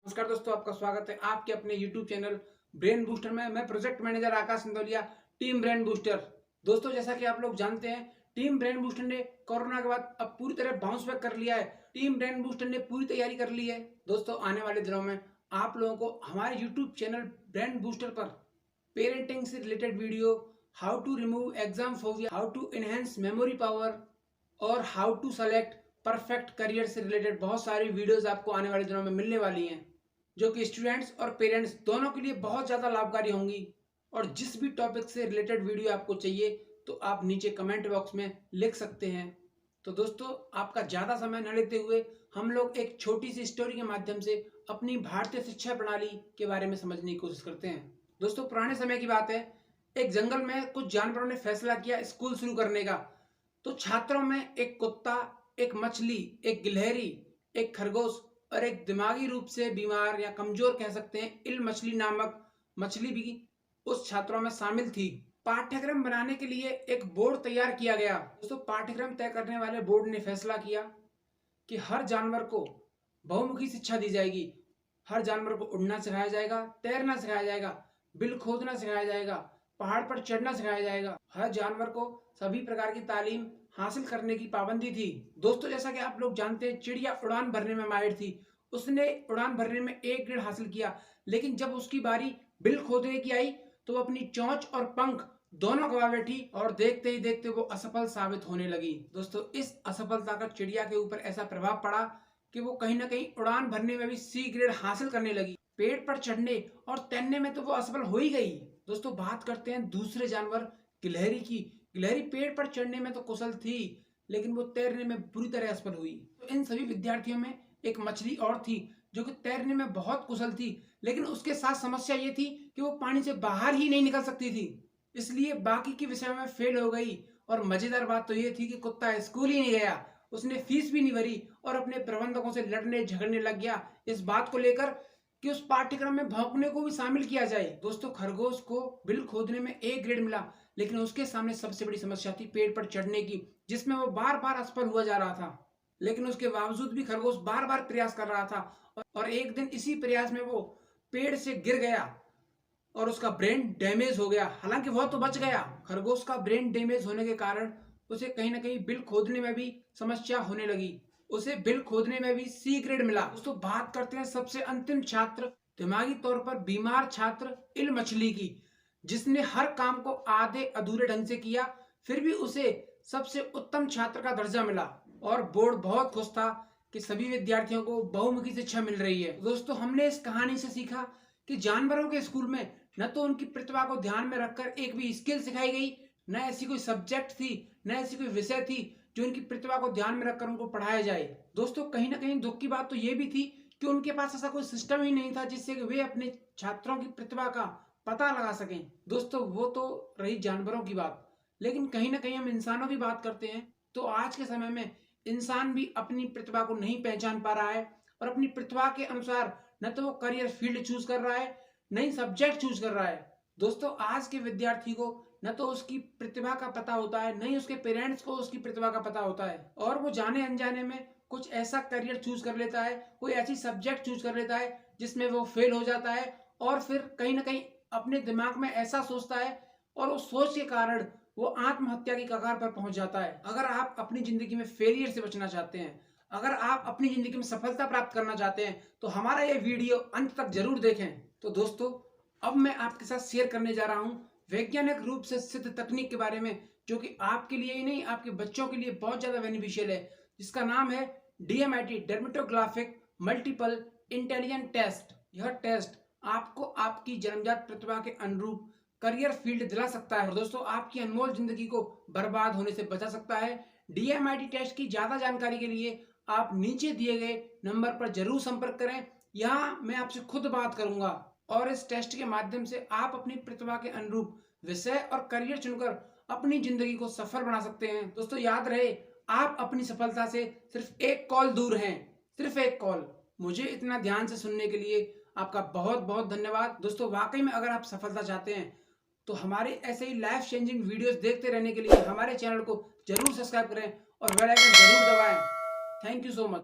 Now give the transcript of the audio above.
नमस्कार दोस्तों, आपका स्वागत है आपके अपने YouTube चैनल ब्रेन बूस्टर में। मैं प्रोजेक्ट मैनेजर आकाश सिंदौलिया, टीम ब्रेन बूस्टर। दोस्तों, जैसा कि आप लोग जानते हैं, टीम ब्रेन बूस्टर ने कोरोना के बाद अब पूरी तरह बाउंस बैक कर लिया है। टीम ब्रेन बूस्टर ने पूरी तैयारी कर ली है। दोस्तों, आने वाले दिनों में आप लोगों को हमारे YouTube चैनल ब्रेन बूस्टर पर पेरेंटिंग से related video, how to remove exam phobia, how to enhance memory power और how to select perfect career से रिलेटेड बहुत सारी वीडियोस आपको आने वाले दिनों में मिलने वाली हैं, जो कि स्टूडेंट्स और पेरेंट्स दोनों के लिए बहुत ज़्यादा लाभकारी होंगी। और जिस भी टॉपिक से रिलेटेड वीडियो आपको चाहिए तो आप नीचे कमेंट बॉक्स में लिख सकते हैं। तो दोस्तों, आपका ज़्यादा समय न लेते हुए हम लोग एक छोटी सी स्टोरी के माध्यम से अपनी भारतीय शिक्षा प्रणाली के बारे में समझने की कोशिश करते हैं। दोस्तों, पुराने समय की बात है। एक जंगल में कुछ जानवरों ने फैसला किया स्कूल शुरू करने का। तो छात्रों में एक कुत्ता, एक मछली, एक गिलहरी, एक खरगोश और एक दिमागी रूप से बीमार या कमजोर कह सकते हैं इल मछली नामक मछली भी उस छात्रों में शामिल थी। पाठ्यक्रम बनाने के लिए एक बोर्ड तैयार किया गया। दोस्तों, पाठ्यक्रम तय करने वाले बोर्ड ने फैसला किया कि हर जानवर को बहुमुखी शिक्षा दी जाएगी। हर जानवर को उड़ना सिखाया जाएगा, तैरना सिखाया जाएगा, बिल खोदना सिखाया जाएगा, पहाड़ पर चढ़ना सिखाया जाएगा। हर जानवर को सभी प्रकार की तालीम हासिल करने की पाबंदी थी। दोस्तों, जैसा कि आप लोग जानते हैं, चिड़िया उड़ान भरने में माहिर थी। उसने उड़ान भरने में 1 ग्रेड हासिल किया, लेकिन जब उसकी बारी बिल खोदने की आई तो वो अपनी चोंच और पंख दोनों गवा बैठी और देखते ही देखते वो असफल साबित होने लगी। दोस्तों, इस असफलता का चिड़िया के ऊपर ऐसा प्रभाव पड़ा कि वो कहीं ना कहीं उड़ान भरने में भी C ग्रेड हासिल करने लगी। पेड़ पर चढ़ने और तैरने में तो वो असफल हो ही गई। दोस्तों, बात करते हैं दूसरे जानवर गिलहरी की। गिलहरी पेड़ पर चढ़ने में तो कुशल थी, लेकिन वो तैरने में बुरी तरह असफल हुई। तो इन सभी विद्यार्थियों में एक मछली और थी जो कि तैरने में बहुत कुशल थी, लेकिन उसके साथ समस्या ये थी कि वो पानी से बाहर ही नहीं निकल सकती थी, इसलिए बाकी के विषयों में फेल हो गई। और मजेदार बात तो ये थी कि कुत्ता स्कूल ही नहीं गया, उसने फीस भी नहीं भरी और अपने प्रबंधकों से लड़ने झगड़ने लग गया इस बात को लेकर कि उस पाठ्यक्रम में भौंकने को भी शामिल किया जाए। दोस्तों, खरगोश को बिल खोदने में A ग्रेड मिला, लेकिन उसके सामने सबसे बड़ी समस्या थी पेड़ पर चढ़ने की, जिसमें वो बार बार असफल हुआ जा रहा था। लेकिन उसके बावजूद भी खरगोश बार बार प्रयास कर रहा था और एक दिन इसी प्रयास में वो पेड़ से गिर गया और उसका ब्रेन डैमेज हो गया। हालांकि वह तो बच गया, खरगोश का ब्रेन डैमेज होने के कारण उसे कहीं ना कहीं बिल खोदने में भी समस्या होने लगी। उसे बिल खोदने में भी C ग्रेड मिला। दोस्तों, बात करते हैं सबसे अंतिम छात्र, दिमागी तौर पर बीमार छात्र इल मछली की, जिसने हर काम को आधे अधूरे ढंग से किया, फिर भी उसे सबसे उत्तम छात्र का दर्जा मिला और बोर्ड बहुत खुश था कि सभी विद्यार्थियों को बहुमुखी शिक्षा मिल रही है। दोस्तों, हमने इस कहानी से सीखा कि जानवरों के स्कूल में न तो उनकी प्रतिभा को ध्यान में रखकर एक भी स्किल सिखाई गई, न ऐसी कोई सब्जेक्ट थी, न ऐसी कोई विषय थी जो उनकी प्रतिभा को ध्यान में रखकर उनको पढ़ाया जाए। दोस्तों, कहीं ना कहीं दुख की बात तो ये भी थी कि उनके पास ऐसा कोई सिस्टम ही नहीं था जिससे कि वे अपने छात्रों की प्रतिभा का पता लगा सकें। दोस्तों, वो तो रही जानवरों की बात, लेकिन कहीं ना कहीं हम इंसानों की बात करते हैं तो आज के समय में इंसान भी अपनी प्रतिभा को नहीं पहचान पा रहा है और अपनी प्रतिभा के अनुसार न तो वो करियर फील्ड चूज कर रहा है, नई सब्जेक्ट चूज कर रहा है। दोस्तों, आज के विद्यार्थी को न तो उसकी प्रतिभा का पता होता है, न ही उसके पेरेंट्स को उसकी प्रतिभा का पता होता है, और वो जाने अनजाने में कुछ ऐसा करियर चूज कर लेता है, कोई ऐसी सब्जेक्ट चूज कर लेता है जिसमें वो फेल हो जाता है और फिर कहीं ना कहीं अपने दिमाग में ऐसा सोचता है और उस सोच के कारण वो आत्महत्या की कगार पर पहुंच जाता है। अगर आप अपनी जिंदगी में फेलियर से बचना चाहते हैं, अगर आप अपनी जिंदगी में सफलता प्राप्त करना चाहते हैं, तो हमारा ये वीडियो अंत तक जरूर देखें। तो दोस्तों, अब मैं आपके साथ शेयर करने जा रहा हूं वैज्ञानिक रूप से सिद्ध तकनीक के बारे में, जो कि आपके लिए ही नहीं आपके बच्चों के लिए बहुत ज्यादा बेनिफिशियल है, जिसका नाम है DMIT, डर्मेटोग्राफिक मल्टीपल इंटेलिजेंट टेस्ट। यह टेस्ट आपको आपकी जन्मजात प्रतिभा के अनुरूप करियर फील्ड दिला सकता है और दोस्तों, आपकी अनमोल जिंदगी को बर्बाद होने से बचा सकता है। DMIT टेस्ट की ज्यादा जानकारी के लिए आप नीचे दिए गए नंबर पर जरूर संपर्क करें। यहाँ मैं आपसे खुद बात करूंगा और इस टेस्ट के माध्यम से आप अपनी प्रतिभा के अनुरूप विषय और करियर चुनकर अपनी जिंदगी को सफल बना सकते हैं। दोस्तों, याद रहे, आप अपनी सफलता से सिर्फ एक कॉल दूर हैं, सिर्फ एक कॉल। मुझे इतना ध्यान से सुनने के लिए आपका बहुत बहुत धन्यवाद। दोस्तों, वाकई में अगर आप सफलता चाहते हैं तो हमारे ऐसे ही लाइफ चेंजिंग वीडियोस देखते रहने के लिए हमारे चैनल को जरूर सब्सक्राइब करें और बेल आइकन जरूर दबाएं। Thank you so much.